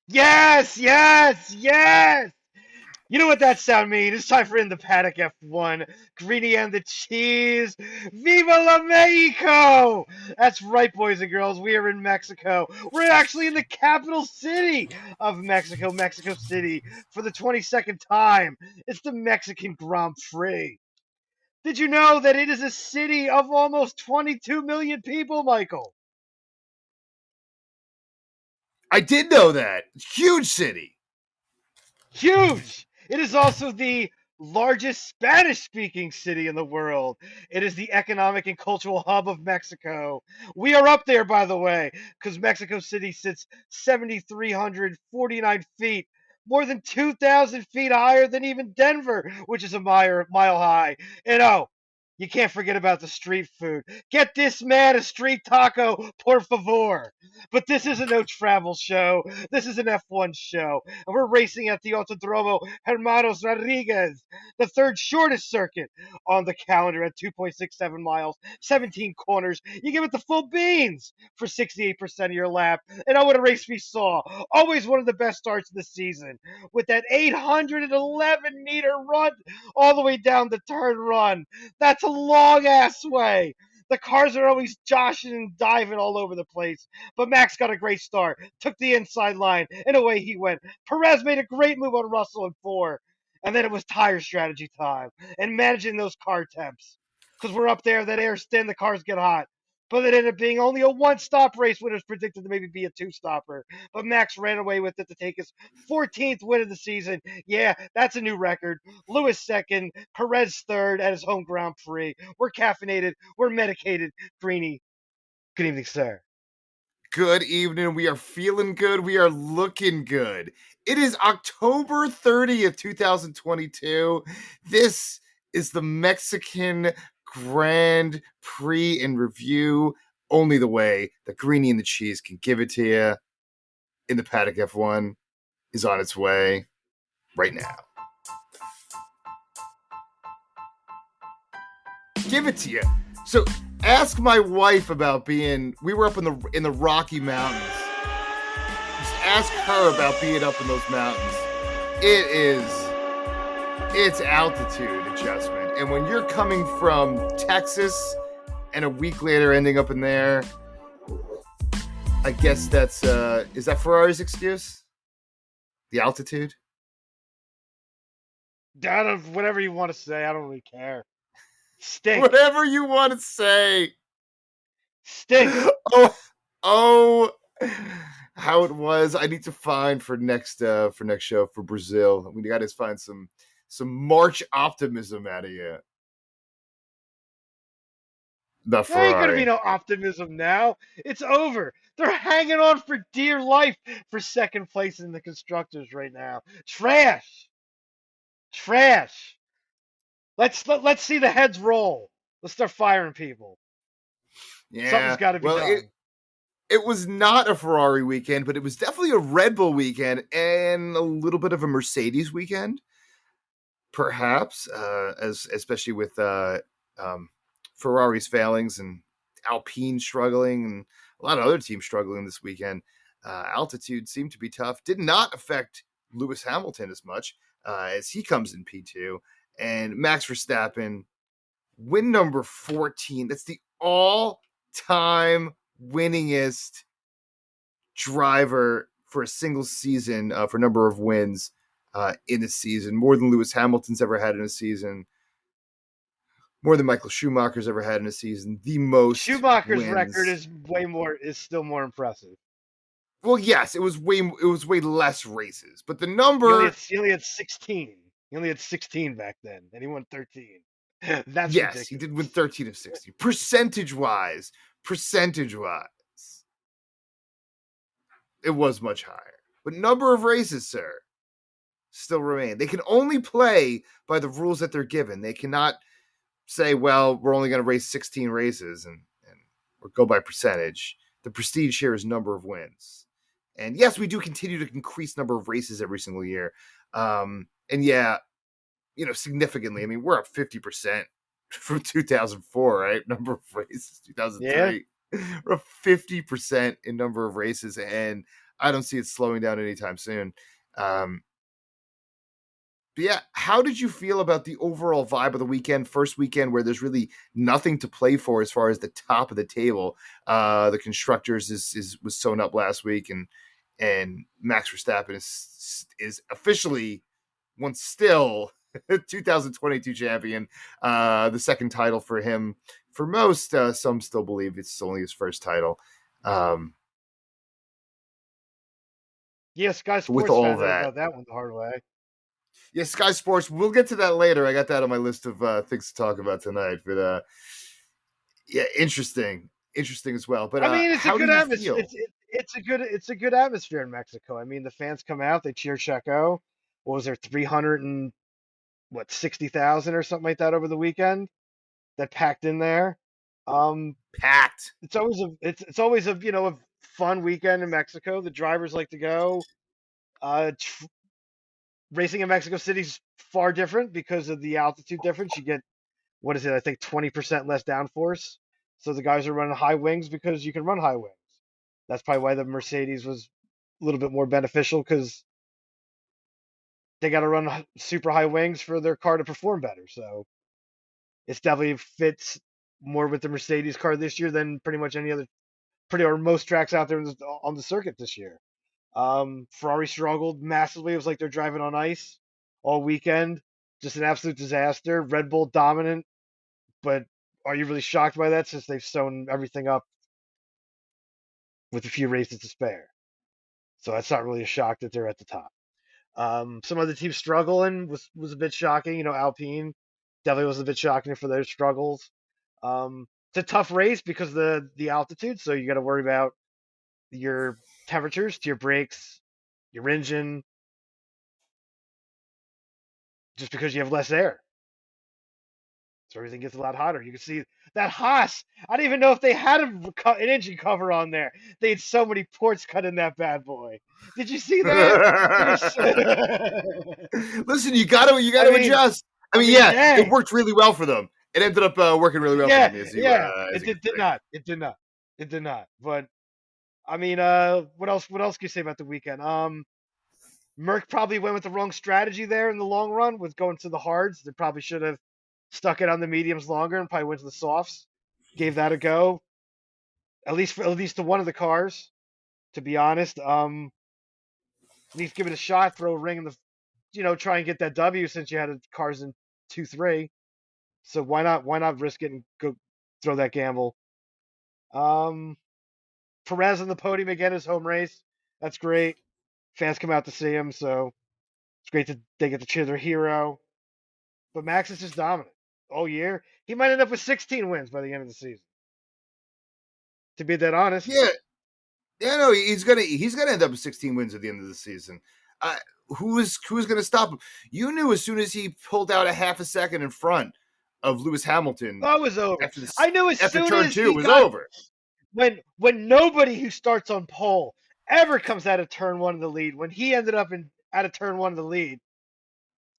Yes, yes, yes! You know what that sound means? It's time for In the Paddock F1. Greeny and the cheese. Viva la Mexico! That's right, boys and girls. We are in Mexico. We're actually in the capital city of Mexico, Mexico City, for the 22nd time. It's the Mexican Grand Prix. Did you know that it is a city of almost 22 million people, Michael? I did know that. Huge city. Huge! It is also the largest Spanish speaking city in the world. It is the economic and cultural hub of Mexico. We are up there, by the way, because Mexico City sits 7,349 feet, more than 2,000 feet higher than even Denver, which is a mile high. And oh, you can't forget about the street food. Get this man a street taco, por favor. But this is a no travel show. This is an F1 show. And we're racing at the Autodromo Hermanos Rodriguez, the third shortest circuit on the calendar at 2.67 miles, 17 corners. You give it the full beans for 68% of your lap. And oh, what a race we saw. Always one of the best starts of the season with that 811-meter run all the way down the turn run. That's a long ass way. The cars are always joshing and diving all over the place. But Max got a great start, took the inside line, and away he went. Perez made a great move on Russell in four. And then it was tire strategy time and managing those car temps. Because we're up there, that air's thin, the cars get hot. But it ended up being only a one stop race when it was predicted to maybe be a two stopper. But Max ran away with it to take his 14th win of the season. Yeah, that's a new record. Lewis second, Perez third at his home Grand Prix. We're caffeinated, we're medicated. Greeny, good evening, sir. Good evening. We are feeling good. We are looking good. It is October 30th, 2022. This is the Mexican Grand Prix in review. Only the way that Greeny and the Cheese can give it to you. In the Paddock F1 is on its way right now. Give it to you. So ask my wife about being. We were up in the Rocky Mountains. Just ask her about being up in those mountains. It's altitude adjustment, and when you're coming from Texas and a week later ending up in there, I guess that's is that Ferrari's excuse? The altitude. Out of whatever you want to say, I don't really care. Stink. Whatever you want to say. Stink. Oh, how it was. I need to find for next show for Brazil. We got to find some March optimism out of you. The There ain't gonna be Ferrari. no optimism now. It's over. They're hanging on for dear life for second place in the constructors right now. Trash. Trash. Let's see the heads roll. Let's start firing people. Something's Yeah. got to be Well, done. it was not a Ferrari weekend, but it was definitely a Red Bull weekend and a little bit of a Mercedes weekend, perhaps, as especially with Ferrari's failings and Alpine struggling and a lot of other teams struggling this weekend. Altitude seemed to be tough. Did not affect Lewis Hamilton as much as he comes in P2. And Max Verstappen, win number 14. That's the all-time winningest driver for a single season for number of wins in a season. More than Lewis Hamilton's ever had in a season. More than Michael Schumacher's ever had in a season. The most Schumacher's wins. record is still more impressive. Well, yes, it was way less races, but the He number. he only had 16. He only had 16 back then, and he won 13. That's Yes, he ridiculous. did win 13 of 60. Percentage wise, it was much higher. But number of races, sir, still remain. They can only play by the rules that they're given. They cannot say, well, we're only going to race 16 races and or go by percentage. The prestige here is number of wins. And yes, we do continue to increase number of races every single year. And yeah, significantly. I mean, we're up 50% from 2004, right? Number of races, 2003. Yeah. We're up 50% in number of races. And I don't see it slowing down anytime soon. Um, but yeah, how did you feel about the overall vibe of the weekend? First weekend where there's really nothing to play for as far as the top of the table. The constructors was sewn up last week, and Max Verstappen is officially once still 2022 champion. The second title for him. For most, some still believe it's only his first title. Yeah, Sky With Sports all found out that, about that one the hard way. yeah, Sky Sports. We'll get to that later. I got that on my list of things to talk about tonight. But yeah, interesting as well. But I mean, it's a how do good you atmosphere. feel? It's a good atmosphere in Mexico. I mean, the fans come out, they cheer Checo. What was there, 300 and what 60,000 or something like that over the weekend that packed in there. Um, Packed. it's always a a fun weekend in Mexico. The drivers like to go. Racing in Mexico City is far different because of the altitude difference. You get what is it? I think 20% less downforce. So the guys are running high wings because you can run high wings. That's probably why the Mercedes was a little bit more beneficial because they got to run super high wings for their car to perform better. So it's definitely fits more with the Mercedes car this year than pretty much any other, pretty or most tracks out there on the circuit this year. Ferrari struggled massively. It was like they're driving on ice all weekend. Just an absolute disaster. Red Bull dominant, but are you really shocked by that since they've sewn everything up with a few races to spare? So that's not really a shock that they're at the top. Some other teams struggling was a bit shocking. Alpine definitely was a bit shocking for their struggles. It's a tough race because of the altitude, so you got to worry about your temperatures to your brakes, your engine, just because you have less air. So everything gets a lot hotter. You can see that Haas. I don't even know if they had an engine cover on there. They had so many ports cut in that bad boy. Did you see that? There was. Listen, you got I to mean, adjust. I I mean, mean, yeah, it dang. worked really well for them. It ended up working really well for Yeah, them, yeah. as It you can did say. not. It did not. It did not. But I mean, what else? What else can you say about the weekend? Merck probably went with the wrong strategy there in the long run with going to the hards. They probably should have stuck it on the mediums longer and probably went to the softs. Gave that a go, at least to one of the cars. To be honest, at least give it a shot. Throw a ring in the, try and get that W since you had cars in 2-3. So why not? Why not risk it and go throw that gamble? Um, Perez on the podium again, his home race. That's great. Fans come out to see him, so it's great that they get to cheer their hero. But Max is just dominant all year. He might end up with 16 wins by the end of the season. To be that honest. Yeah, yeah, no, he's gonna end up with 16 wins at the end of the season. Uh, who's gonna stop him? You knew as soon as he pulled out a half a second in front of Lewis Hamilton Oh, it was over. after this I knew as after soon turn as two, it he was got over. when nobody who starts on pole ever comes out of turn one of the lead. When he ended up in out of turn one of the lead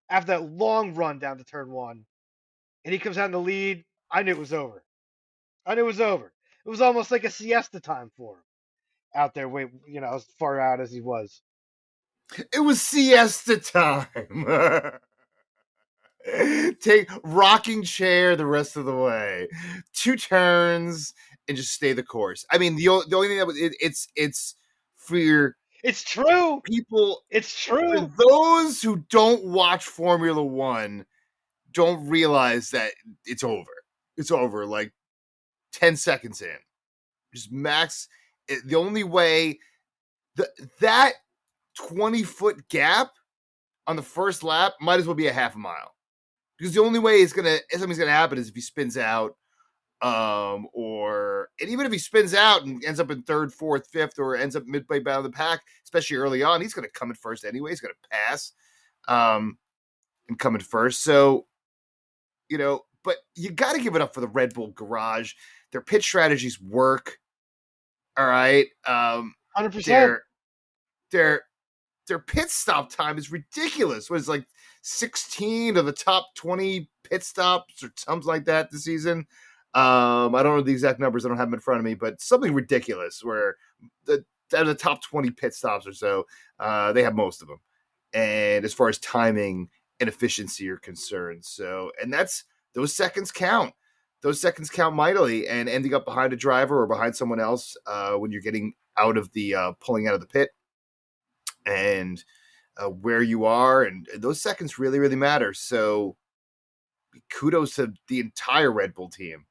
after that long run down to turn one, and he comes out in the lead, I knew it was over. I knew it was over. It was almost like a siesta time for him out there. Wait, as far out as he was. It was siesta time. Take rocking chair the rest of the way, 2 turns, and just stay the course. I mean, the only thing that it's for your It's true. people, It's for true. those who don't watch Formula One, don't realize that it's over. It's over like 10 seconds in. Just max. The only way that 20-foot gap on the first lap might as well be a half a mile. Because the only way something's gonna happen is if he spins out, and even if he spins out and ends up in third, fourth, fifth, or ends up midway down the pack, especially early on, he's gonna come in first anyway. He's gonna pass, and come in first. So but you got to give it up for the Red Bull Garage. Their pit strategies work. All right, 100%. their their their pit stop time is ridiculous. What is like 16 of the top 20 pit stops or something like that this season. I don't know the exact numbers. I don't have them in front of me, but something ridiculous where of the top 20 pit stops or so, they have most of them. And as far as timing and efficiency are concerned, and those seconds count. Those seconds count mightily, and ending up behind a driver or behind someone else when you're getting out of the pulling out of the pit, and where you are, and those seconds really, really matter. So kudos to the entire Red Bull team.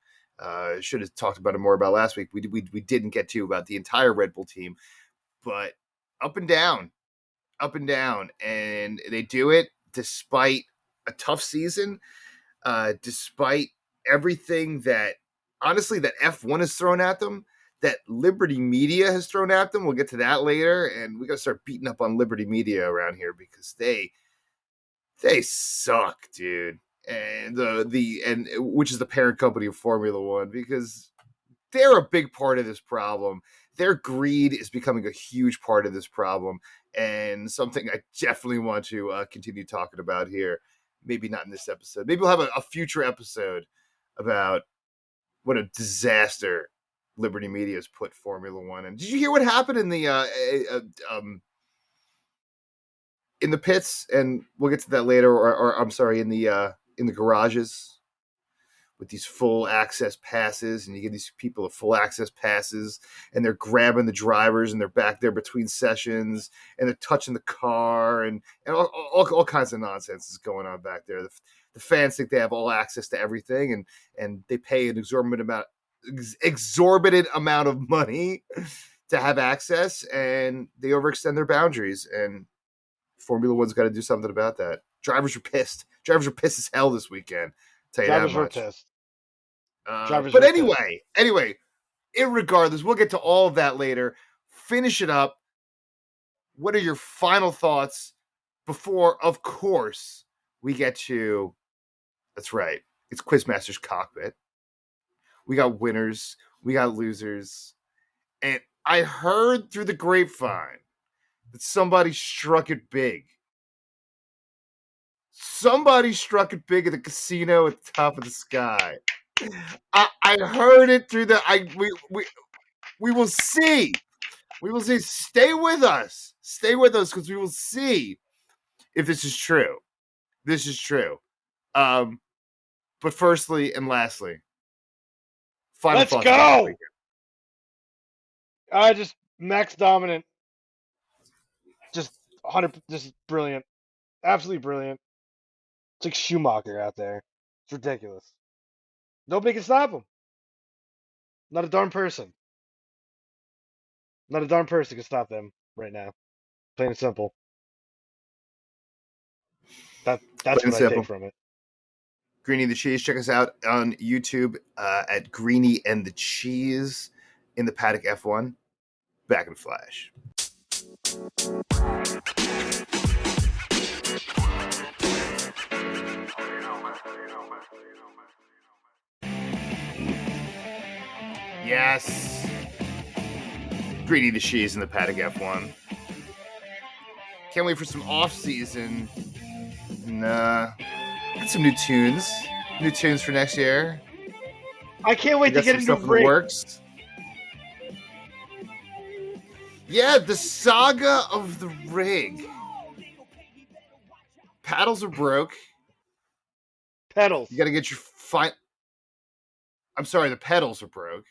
Should have talked about it more about last week. We didn't get to about the entire Red Bull team, but up and down, and they do it despite a tough season, despite everything that honestly that F1 has thrown at them, that Liberty Media has thrown at them. We'll get to that later, and we got to start beating up on Liberty Media around here because they suck, dude. And and which is the parent company of Formula One, because they're a big part of this problem. Their greed is becoming a huge part of this problem, and something I definitely want to continue talking about here. Maybe not in this episode. Maybe we'll have a future episode about what a disaster Liberty Media has put Formula One in. Did you hear what happened in the pits? And we'll get to that later. Or I'm sorry, in the garages with these full access passes, and you get these people with full access passes, and they're grabbing the drivers, and they're back there between sessions, and they're touching the car, and all kinds of nonsense is going on back there. The fans think they have all access to everything, and they pay an exorbitant amount of money to have access, and they overextend their boundaries, and Formula One's got to do something about that. Drivers are pissed. Drivers are pissed as hell this weekend. Tell you Drivers that much. were pissed. But anyway, irregardless, we'll get to all of that later. Finish it up. What are your final thoughts before, of course, we get to, that's right, it's Quizmaster's Cockpit. We got winners, we got losers, and I heard through the grapevine that somebody struck it big. Somebody struck it big at the casino at the top of the sky. I heard it through we will see. We will see. Stay with us because we will see if this is true. This is true. But firstly and lastly, final let's thoughts. Go. I just Max dominant. Just 100. Just brilliant. Absolutely brilliant. It's like Schumacher out there. It's ridiculous. Nobody can stop him. Not a darn person. Not a darn person can stop them right now. Plain and simple. That's Plain what I take from it. Greeny and the Cheese. Check us out on YouTube at Greeny and the Cheese in the Paddock F1. Back in a flash. Yes. Greeny the Cheese in the Paddock F1. Can't wait for some off-season. Got some new tunes. New tunes for next year. I can't wait to get into the works. Yeah, the saga of the rig. Paddles are broke. Pedals. You got to get your I'm sorry, the pedals are broke.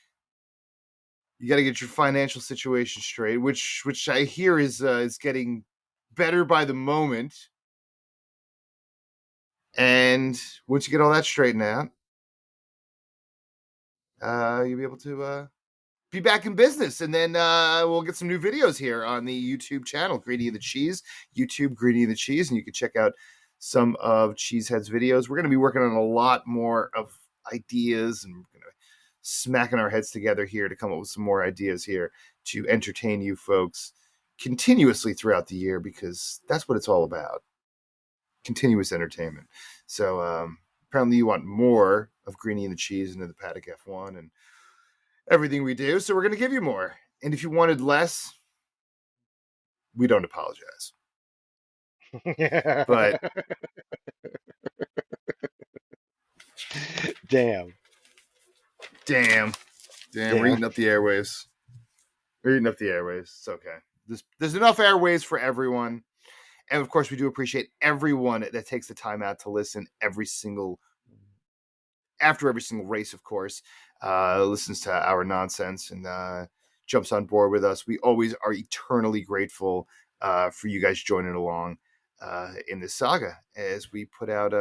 You got to get your financial situation straight, which I hear is getting better by the moment. And once you get all that straightened out, you'll be able to be back in business. And then we'll get some new videos here on the YouTube channel, Greeny and the Cheese. YouTube, Greeny and the Cheese. And you can check out some of Cheesehead's videos. We're going to be working on a lot more of ideas, and we're going to smacking our heads together here to come up with some more ideas here to entertain you folks continuously throughout the year, because that's what it's all about. Continuous entertainment. So apparently you want more of Greeny and the Cheese into the Paddock F1 and everything we do. So we're going to give you more. And if you wanted less, we don't apologize. But damn, we're eating up the airwaves. We're eating up the airways. It's okay. There's enough airways for everyone. And of course, we do appreciate everyone that takes the time out to listen after every single race, of course, listens to our nonsense and jumps on board with us. We always are eternally grateful for you guys joining along in this saga as we put out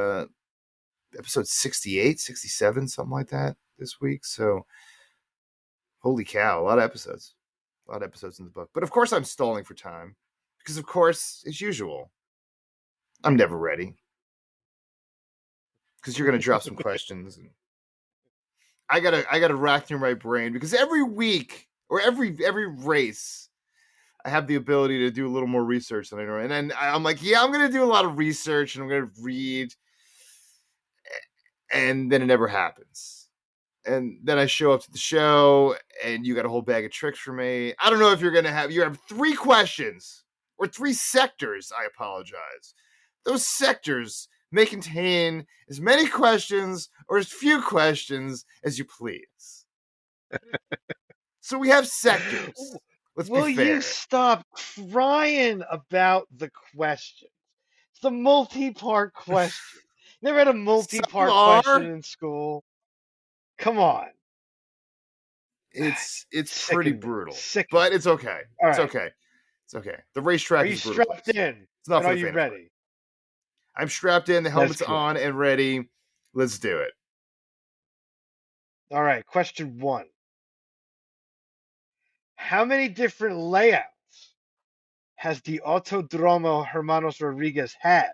episode 68, 67, something like that this week. So, holy cow, a lot of episodes. A lot of episodes in the book. But of course, I'm stalling for time because, of course, as usual, I'm never ready. Because you're going to drop some questions. And I gotta rack through my brain because every week or every race, I have the ability to do a little more research than I know. And then I'm like, yeah, I'm going to do a lot of research and I'm going to read. And then it never happens. And then I show up to the show and you got a whole bag of tricks for me. I don't know if you have 3 questions or 3 sectors. I apologize. Those sectors may contain as many questions or as few questions as you please. So we have sectors. Let's Will be fair. you stop crying about the questions? It's the multi-part question. Never had a multi-part question in school. Come on. It's pretty Sickened me. brutal, Sickened but me. it's okay. All It's right. okay. It's okay. The racetrack Are you is a brutal strapped place. in? It's not And for are the you faint of heart. ready? I'm strapped in. The helmet's Let's go. on and ready. Let's do it. All right. Question 1. How many different layouts has the Autodromo Hermanos Rodriguez had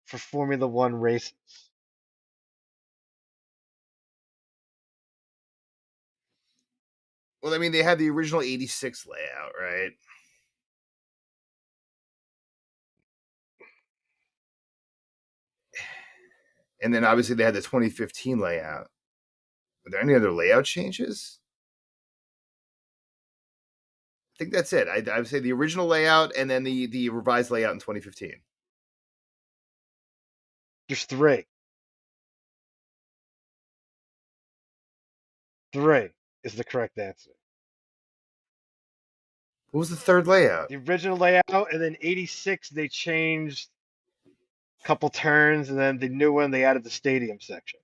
for Formula One races? Well, I mean, they had the original 86 layout, right? And then obviously they had the 2015 layout. Were there any other layout changes? I think that's it. I would say the original layout and then the revised layout in 2015. There's 3. 3 is the correct answer. What was the third layout? The original layout, and then 86 they changed a couple turns, and then the new one they added the stadium section.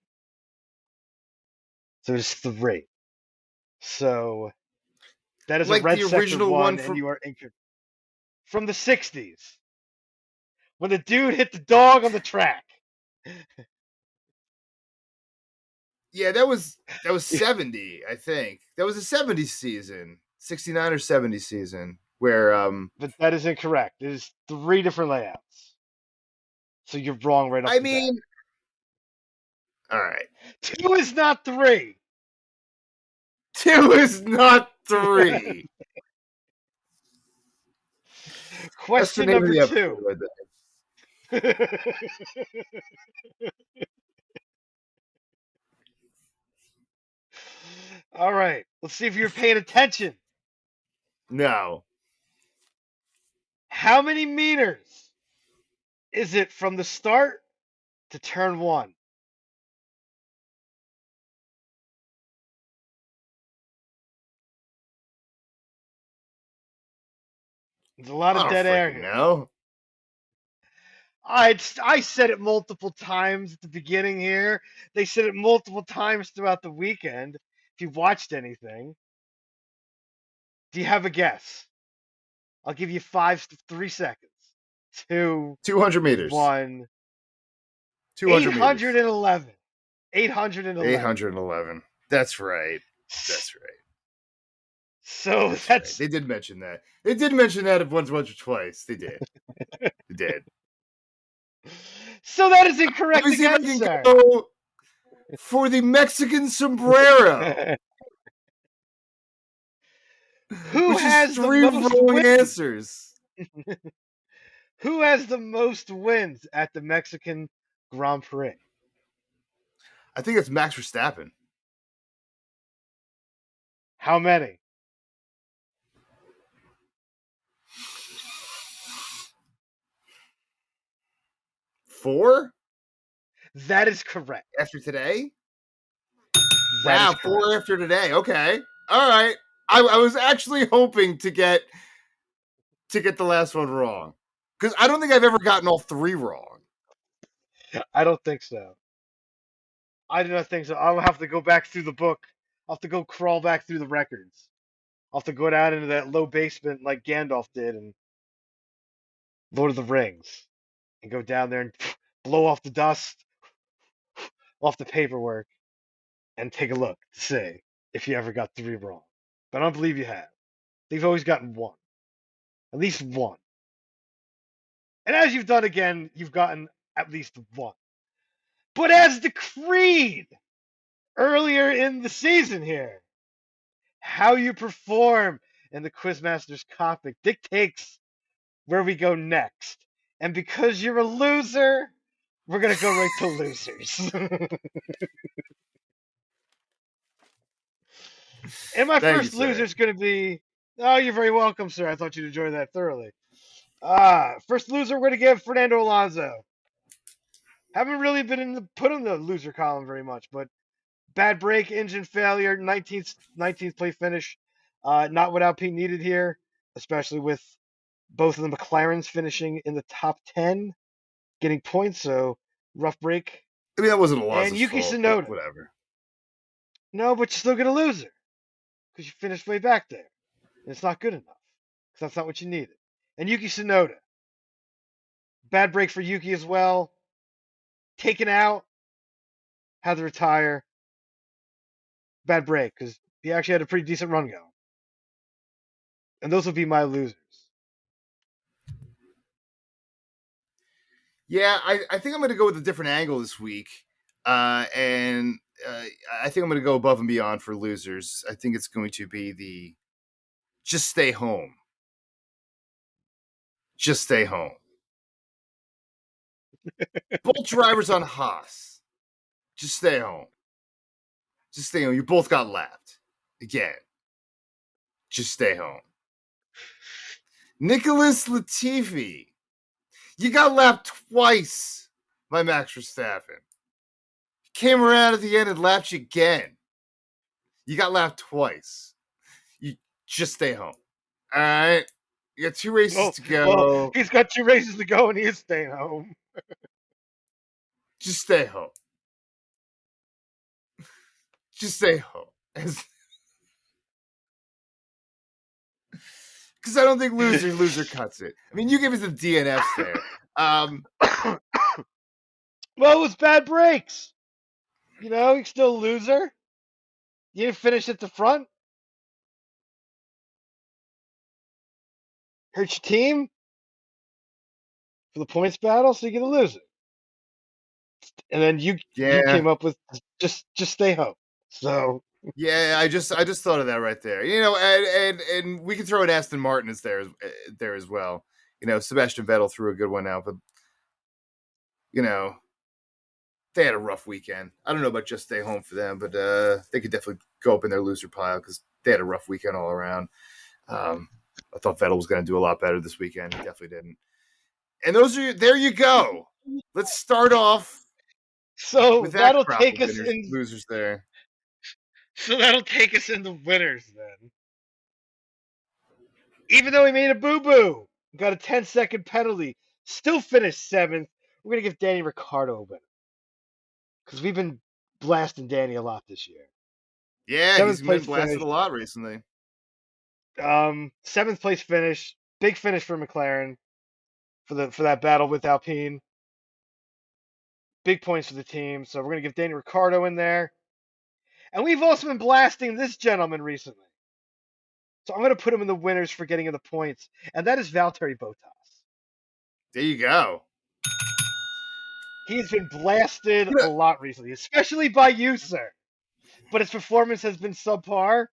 So there's 3. So that is Like a red the sector original 1, one and you are incorrect. From the 60s, when the dude hit the dog on the track. Yeah, that was 70, I think. That was a 70s season. 69 or 70 season where But that is incorrect. It is 3 different layouts. So you're wrong right off I the bat. mean, all right. 2 is not 3. 2 is not 3. Question number 2. All right. Let's see if you're paying attention. No. How many meters is it from the start to turn 1? There's a lot of dead air here. No. I said it multiple times at the beginning here. They said it multiple times throughout the weekend. If you watched anything, do you have a guess? I'll give you 3 seconds. 2, 200 meters. 1. 200 811. 811. 811. That's right. That's right. So that's right. They did mention that. They did mention that once or twice. They did. They did. So that is incorrect again, sir. Go for the Mexican sombrero. Who has 3 the most wrong wins? answers? Who has the most wins at the Mexican Grand Prix? I think it's Max Verstappen. How many? 4? That is correct. After today? That Wow, is correct. 4 after today. Okay. All right. I was actually hoping to get the last one wrong because I don't think I've ever gotten all three wrong. I don't think so. I do not think so. I'll have to go back through the book. I'll have to go crawl back through the records. I'll have to go down into that low basement like Gandalf did in Lord of the Rings and go down there and blow off the dust off the paperwork and take a look to see if you ever got three wrong. But I don't believe you have. They've always gotten one, at least one. And as you've done again, you've gotten at least one. But as decreed earlier in the season here, how you perform in the Quizmaster's cockpit dictates where we go next. And because you're a loser, we're going to go right to losers. And my Thank you, first sir. loser is going to be. Oh, you're very welcome, sir. I thought you'd enjoy that thoroughly. First loser, we're going to give Fernando Alonso. Haven't really been put in the loser column very much, but bad break, engine failure, 19th place finish. Not what Alpine needed here, especially with both of the McLarens finishing in the top 10, getting points. So rough break. I mean, that wasn't And Alonso's Yuki fault, but Tsunoda. whatever. No, but you're still going to lose her because you finished way back there. And it's not good enough because that's not what you needed. And Yuki Tsunoda. Bad break for Yuki as well. Taken out. Had to retire. Bad break because he actually had a pretty decent run going. And those would be my losers. Yeah, I think I'm going to go with a different angle this week. And I think I'm going to go above and beyond for losers. I think it's going to be the just stay home. Just stay home. Both drivers on Haas. Just stay home. Just stay home. You both got lapped. Again. Just stay home. Nicholas Latifi. You got lapped twice by Max Verstappen. Came around at the end and lapped you again. You got lapped twice. You just stay home. All right. You got two races to Well, go. he's got 2 races to go and he is staying home. Just stay home. Just stay home. Because I don't think loser cuts it. I mean, you gave us the DNFs there. Well, it was bad breaks. You know, you're still a loser. You didn't finish at the front. Hurt your team for the points battle, so you get a loser. And then you Yeah, came up with just stay home. So yeah. I just thought of that right there. You know, and we can throw in Aston Martin there as well. You know, Sebastian Vettel threw a good one out, but you know, they had a rough weekend. I don't know about just stay home for them, but they could definitely go up in their loser pile because they had a rough weekend all around. I thought Vettel was going to do a lot better this weekend. He definitely didn't. And there you go. Let's start off so with that that'll crop take of us in. losers there. So that'll take us into winners then. Even though he made a boo boo, got a 10-second penalty, still finished seventh. We're gonna give Danny Ricciardo a winner because we've been blasting Danny a lot this year. Yeah, he's Seventh been place blasted finish. a lot recently. Seventh place finish. Big finish for McLaren for that battle with Alpine. Big points for the team. So we're gonna give Danny Ricciardo in there. And we've also been blasting this gentleman recently. So I'm gonna put him in the winners for getting in the points, and that is Valtteri Bottas. There you go. He's been blasted You a know, lot recently, especially by you, sir. But his performance has been subpar.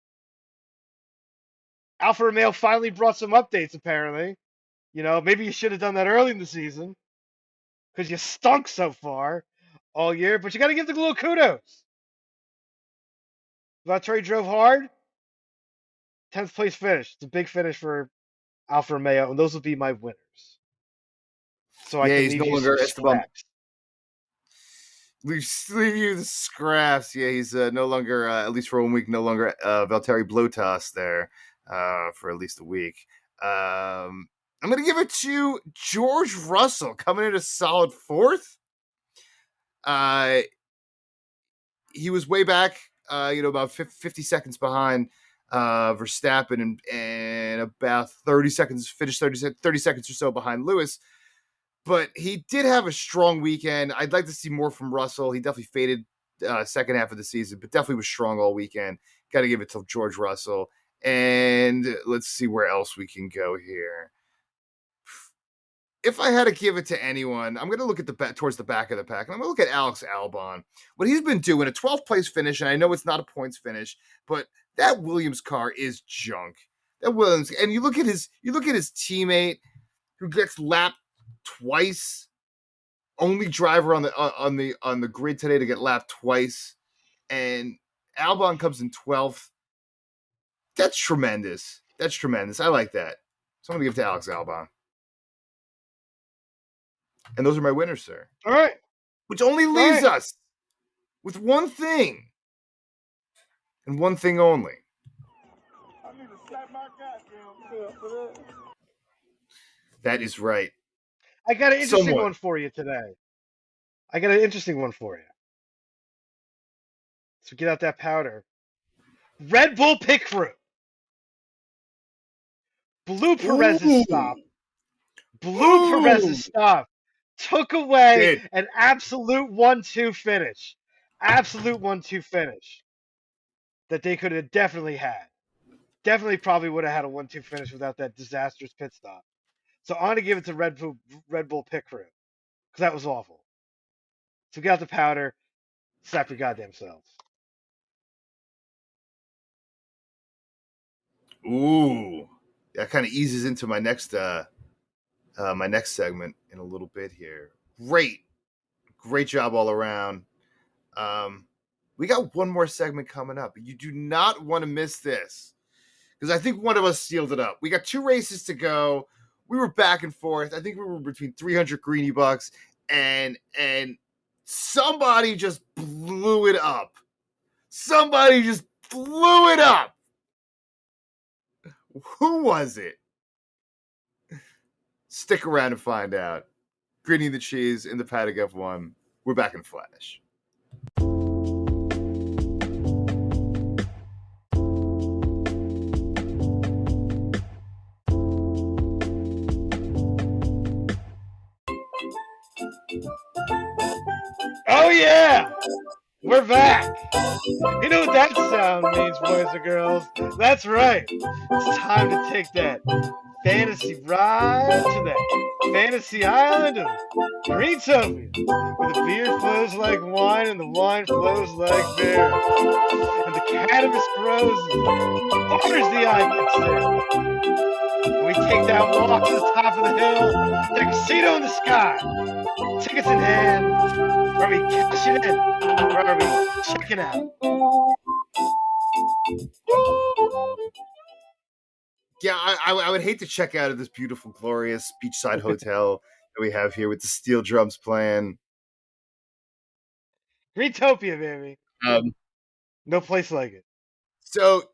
Alfa Romeo finally brought some updates, apparently. You know, maybe you should have done that early in the season because you stunk so far all year. But you got to give the little kudos. Valtteri drove hard. 10th place finish. It's a big finish for Alfa Romeo, and those will be my winners. So I yeah, can he's no leave you some longer Esteban. scraps. leave you the scraps. Yeah, he's no longer, at least for 1 week, no longer Valtteri Bottas there for at least a week. I'm going to give it to George Russell coming in a solid fourth. He was way back, about 50 seconds behind Verstappen and about 30 seconds, finished 30 seconds or so behind Lewis. But he did have a strong weekend. I'd like to see more from Russell. He definitely faded second half of the season, but definitely was strong all weekend. Got to give it to George Russell. And let's see where else we can go here. If I had to give it to anyone, I'm going to look at towards the back of the pack, and I'm going to look at Alex Albon. What he's been doing, a 12th place finish, and I know it's not a points finish, but that Williams car is junk. That Williams, and you look at his teammate who gets lapped twice, only driver on the grid today to get lapped twice, and Albon comes in 12th. That's tremendous. I like that. So I'm going to give it to Alex Albon. And those are my winners, sir. All right. Which only leaves us with one thing. And one thing only. I need to slap my goddamn for that. That is right. I got an interesting one for you today. So get out that powder. Red Bull pit crew. Blew Perez's stop. Perez's stop. Took away an absolute 1-2 finish. That they could have definitely had. Definitely probably would have had a 1-2 finish without that disastrous pit stop. So I'm going to give it to Red Bull pit crew. Because that was awful. So get out the powder. Slap your goddamn selves. Ooh. That kind of eases into my next segment in a little bit here. Great job all around. We got one more segment coming up. You do not want to miss this because I think one of us sealed it up. We got 2 races to go. We were back and forth. I think we were between 300 Greeny bucks and somebody just blew it up. Who was it? Stick around and find out. Greeny the Cheese in the Paddock F1. We're back in flash. Oh yeah! We're back! You know what that sound means, boys and girls? That's right. It's time to take that fantasy ride to that fantasy island of Greentopia, where the beer flows like wine and the wine flows like beer, and the cannabis grows as far as the eye can see. And we take that walk to the top of the hill, the casino in the sky, tickets in hand. Are we cashing in? Or are we checking out? Yeah, I would hate to check out of this beautiful, glorious beachside hotel that we have here with the steel drums playing. Greentopia, baby. No place like it. So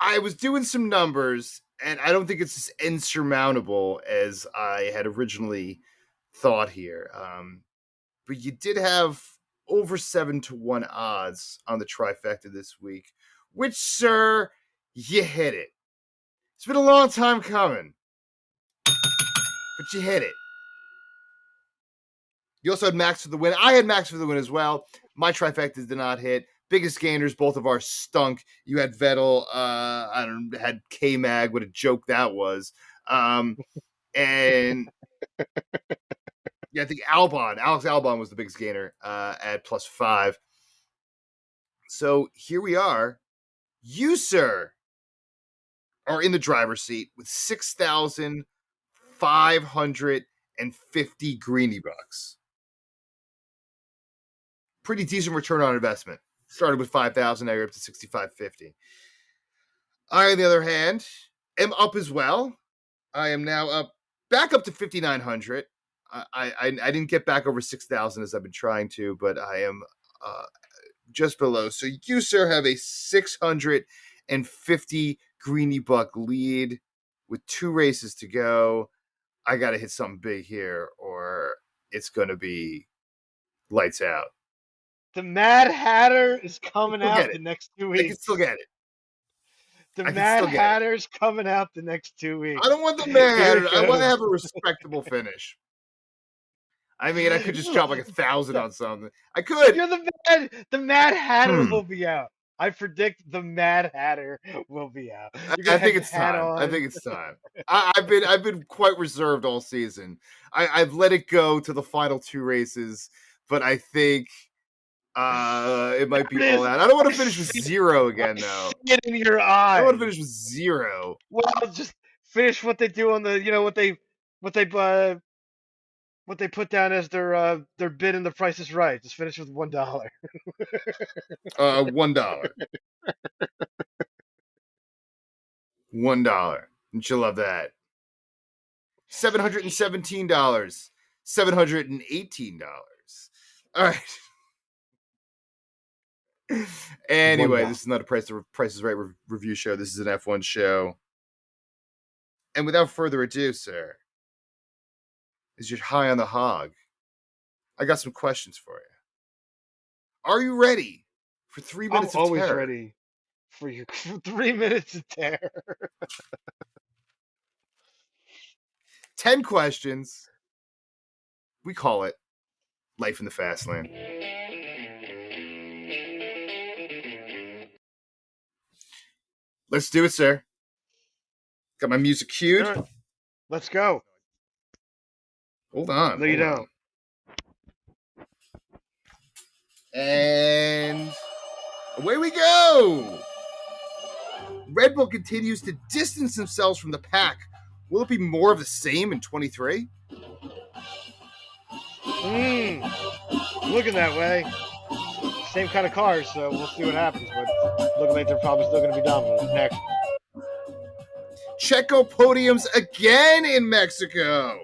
I was doing some numbers, and I don't think it's as insurmountable as I had originally thought here. But you did have over 7-1 odds on the trifecta this week, which, sir, you hit it. It's been a long time coming, but you hit it. You also had Max for the win. I had Max for the win as well. My trifectas did not hit. Biggest gainers, both of ours stunk. You had Vettel. Had K-Mag. What a joke that was. And yeah, I think Alex Albon was the biggest gainer at +5. So here we are. You, sir, are in the driver's seat with 6,550 Greeny bucks. Pretty decent return on investment. Started with 5,000, now you're up to 6,550. I, on the other hand, am up as well. I am now back up to 5,900. I didn't get back over 6,000 as I've been trying to, but I am just below. So you, sir, have a 650 Greeny buck lead with 2 races to go. I got to hit something big here, or it's going to be lights out. The Mad Hatter is coming out the next 2 weeks. I can still get it. The Mad Hatter's coming out the next 2 weeks. I don't want the Mad Hatter. I want to have a respectable finish. I mean, I could just drop like 1,000 on something. I could. You're the Mad Hatter will be out. I predict the Mad Hatter will be out. I think it's time. I think it's time. I've been quite reserved all season. I've let it go to the final 2 races, but I think it might be all out. I don't want to finish with 0 again, though. Get in your eye. I want to finish with 0. Well, just finish what they do on the, what they put down as their bid in The Price is Right. Just finish with $1. $1. $1. And she'll love that. $717. $718. All right. Anyway, this is not a Price is Right review show. This is an F1 show. And without further ado, sir, as you're high on the hog, I got some questions for you. Are you ready for 3 minutes of terror? I'm always ready for your 3 minutes of terror. 10 questions. We call it Life in the Fast Lane. Let's do it, sir. Got my music cued. Right. Let's go. Hold on. No, you don't. And away we go. Red Bull continues to distance themselves from the pack. Will it be more of the same in 23? Looking that way. Same kind of cars, so we'll see what happens. But looking like they're probably still going to be dominant. Next. Checo podiums again in Mexico.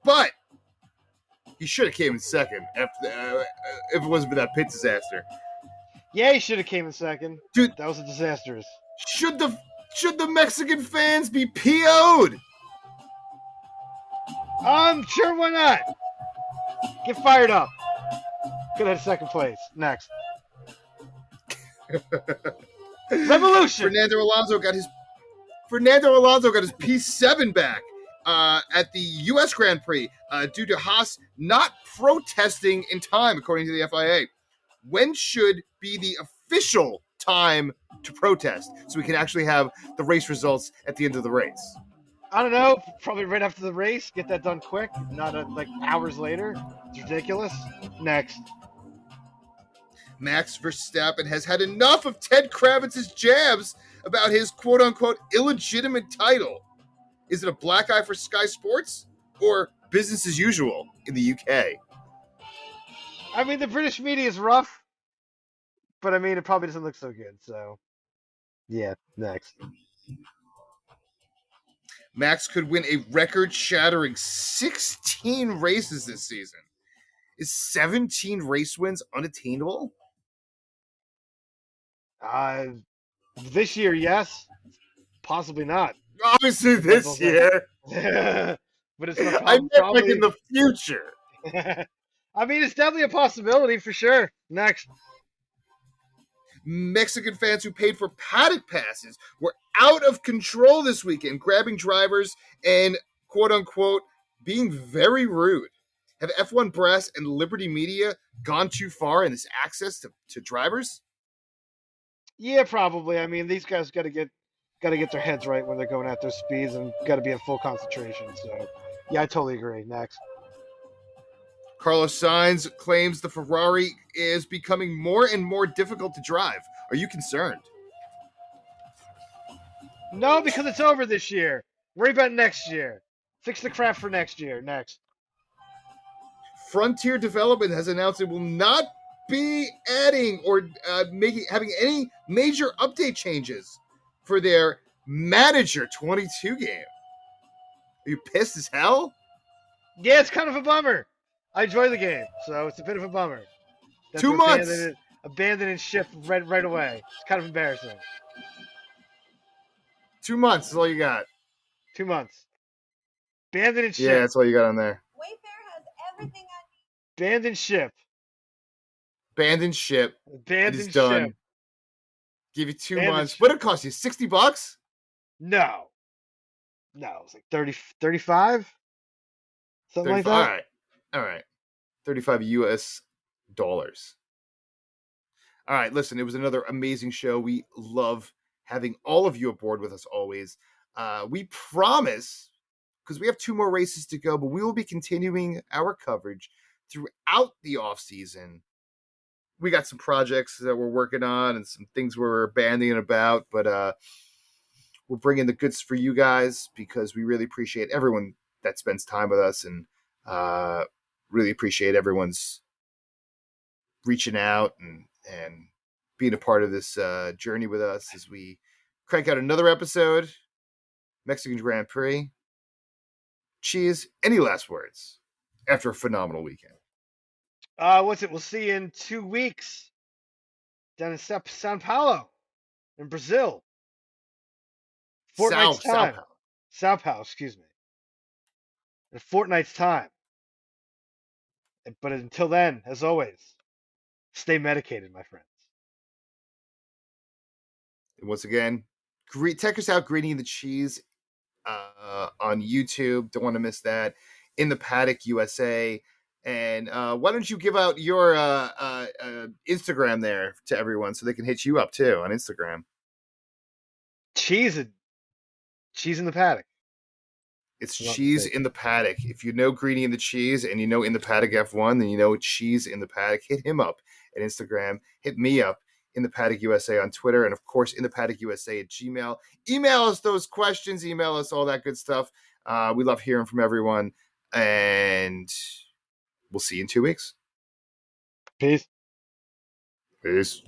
But he should have came in second if it wasn't for that pit disaster. Yeah, he should have came in second. Dude, that was a disastrous. Should the Mexican fans be PO'd? Sure, why not? Get fired up. Could have had second place. Next. Revolution. Fernando Alonso got his P7 back at the U.S. Grand Prix due to Haas not protesting in time, according to the FIA. When should be the official time to protest so we can actually have the race results at the end of the race? I don't know. Probably right after the race. Get that done quick, not like hours later. It's ridiculous. Next. Max Verstappen has had enough of Ted Kravitz's jabs about his quote-unquote illegitimate title. Is it a black eye for Sky Sports or business as usual in the UK? I mean, the British media is rough, but I mean, it probably doesn't look so good. So, yeah, next. Max could win a record-shattering 16 races this season. Is 17 race wins unattainable? This year, yes. Possibly not. Obviously this year. But it's not I meant probably like in the future. I mean, it's definitely a possibility for sure. Next. Mexican fans who paid for paddock passes were out of control this weekend, grabbing drivers and, quote-unquote, being very rude. Have F1 Brass and Liberty Media gone too far in this access to drivers? Yeah, probably. I mean, these guys got to get their heads right when they're going at their speeds and got to be at full concentration. So, yeah, I totally agree. Next. Carlos Sainz claims the Ferrari is becoming more and more difficult to drive. Are you concerned? No, because it's over this year. Worry about next year. Fix the crap for next year. Next. Frontier Development has announced it will not be adding or having any major update changes for their Manager 22 game. Are you pissed as hell? Yeah, it's kind of a bummer. I enjoy the game, so it's a bit of a bummer that 2 they're months. abandoning ship right away. It's kind of embarrassing. 2 months is all you got. 2 months. Abandoning Yeah, ship. that's all you got on there. Abandoned ship. Abandoned ship. It is Abandoned ship. done. Give you 2 Abandoned months. What ship. did it cost you? $60? No. No, it's like 30, 35? Something like 35. All that. right. All right. 35 US dollars. All right, listen, it was another amazing show. We love having all of you aboard with us always. We promise, because we have 2 more races to go, but we will be continuing our coverage throughout the off season. We got some projects that we're working on and some things we're banding about, but we're bringing the goods for you guys because we really appreciate everyone that spends time with us and really appreciate everyone's reaching out and being a part of this journey with us as we crank out another episode. Mexican Grand Prix. Cheese. Any last words after a phenomenal weekend? What's it? We'll see you in 2 weeks down in Sao Paulo in Brazil. Fortnight's Sao time. Paulo. Sao Paulo, excuse me. In a fortnight's time. But until then, as always, stay medicated, my friends. And once again, check us out, Greeny and the Cheese, on YouTube. Don't want to miss that. In the Paddock USA. And why don't you give out your Instagram there to everyone so they can hit you up too on Instagram? Cheese in the paddock. It's I'm not Cheese mistaken. in the Paddock. If you know Greeny and the Cheese and you know In the Paddock F1, then you know Cheese in the Paddock. Hit him up at Instagram. Hit me up in the Paddock USA on Twitter. And of course, in the Paddock USA at Gmail. Email us those questions. Email us all that good stuff. We love hearing from everyone. And we'll see you in 2 weeks. Peace. Peace.